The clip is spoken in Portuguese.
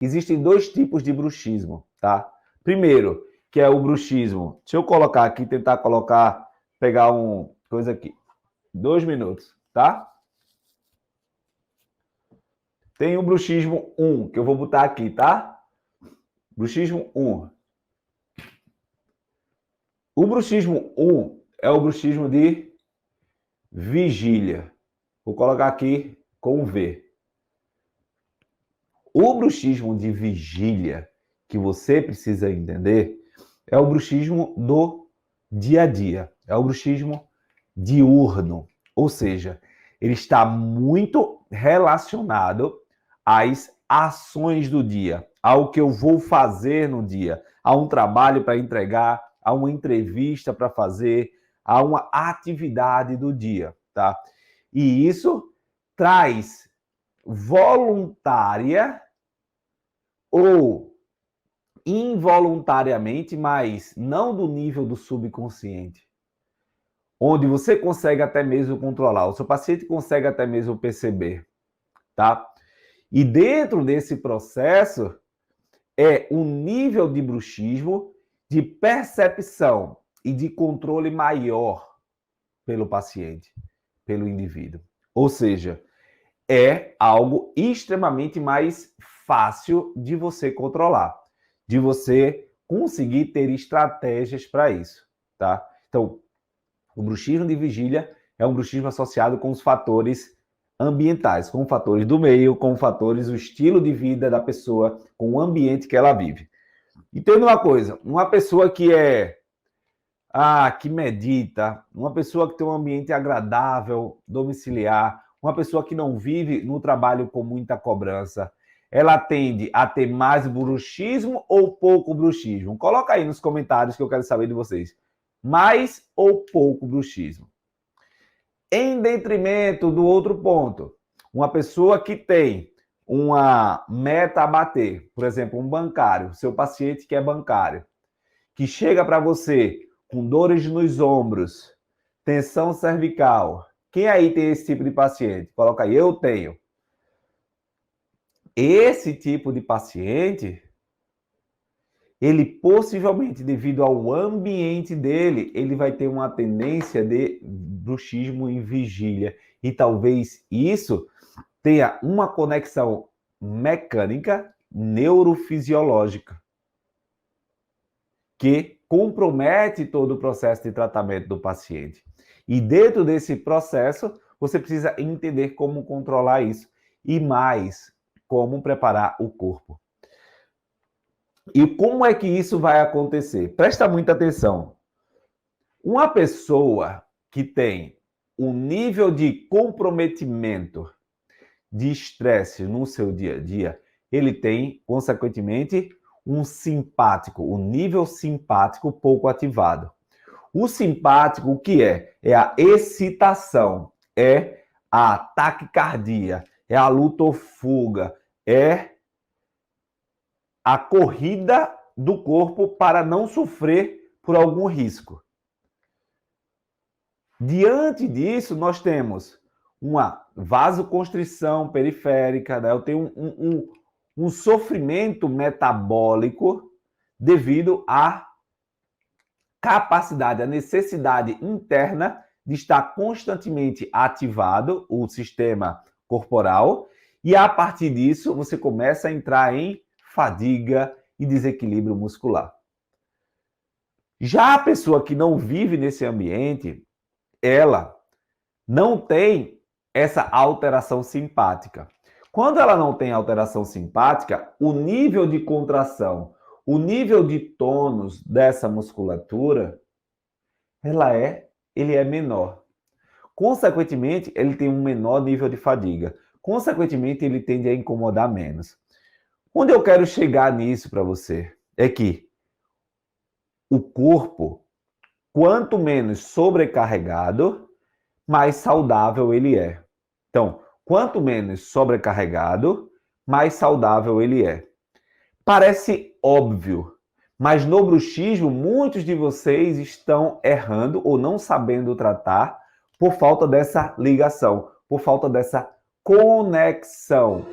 existem dois tipos de bruxismo, tá? Primeiro, que é o bruxismo. Deixa eu colocar aqui, pegar uma coisa aqui. 2 minutos, tá? Tem o bruxismo 1, que eu vou botar aqui, tá? Bruxismo 1. O bruxismo 1 é o bruxismo de vigília. Vou colocar aqui com V. O bruxismo de vigília que você precisa entender é o bruxismo do dia a dia. É o bruxismo diurno. Ou seja, ele está muito relacionado às ações do dia, ao que eu vou fazer no dia, a um trabalho para entregar, a uma entrevista para fazer, a uma atividade do dia, tá? E isso traz voluntária ou involuntariamente, mas não do nível do subconsciente, onde você consegue até mesmo controlar, o seu paciente consegue até mesmo perceber, tá? E dentro desse processo é um nível de bruxismo, de percepção e de controle maior pelo paciente, pelo indivíduo. Ou seja, é algo extremamente mais fácil de você controlar, de você conseguir ter estratégias para isso, tá? Então, o bruxismo de vigília é um bruxismo associado com os fatores ambientais, com fatores do meio, com fatores do estilo de vida da pessoa, com o ambiente que ela vive. Entenda uma coisa, uma pessoa que medita, uma pessoa que tem um ambiente agradável, domiciliar, uma pessoa que não vive no trabalho com muita cobrança, ela tende a ter mais bruxismo ou pouco bruxismo? Coloca aí nos comentários que eu quero saber de vocês. Mais ou pouco bruxismo? Em detrimento do outro ponto, uma pessoa que tem uma meta a bater, por exemplo, um bancário, seu paciente que é bancário, que chega para você com dores nos ombros, tensão cervical. Quem aí tem esse tipo de paciente? Coloca aí, eu tenho. Esse tipo de paciente, ele possivelmente, devido ao ambiente dele, ele vai ter uma tendência de bruxismo em vigília. E talvez isso tenha uma conexão mecânica, neurofisiológica, que compromete todo o processo de tratamento do paciente. E dentro desse processo, você precisa entender como controlar isso e mais, como preparar o corpo. E como é que isso vai acontecer? Presta muita atenção. Uma pessoa que tem um nível de comprometimento, de estresse no seu dia a dia, ele tem, consequentemente, um simpático, um nível simpático pouco ativado. O simpático, o que é? É a excitação, é a taquicardia, é a luta ou fuga, é a corrida do corpo para não sofrer por algum risco. Diante disso, nós temos uma vasoconstrição periférica, né? Eu tenho um sofrimento metabólico devido à capacidade, à necessidade interna de estar constantemente ativado o sistema corporal, e a partir disso você começa a entrar em fadiga e desequilíbrio muscular. Já a pessoa que não vive nesse ambiente, ela não tem essa alteração simpática. Quando ela não tem alteração simpática, o nível de contração, o nível de tônus dessa musculatura, ele é menor. Consequentemente, ele tem um menor nível de fadiga. Consequentemente, ele tende a incomodar menos. Onde eu quero chegar nisso para você é que o corpo, quanto menos sobrecarregado, mais saudável ele é. Então, quanto menos sobrecarregado, mais saudável ele é. Parece óbvio, mas no bruxismo, muitos de vocês estão errando ou não sabendo tratar por falta dessa ligação, por falta dessa conexão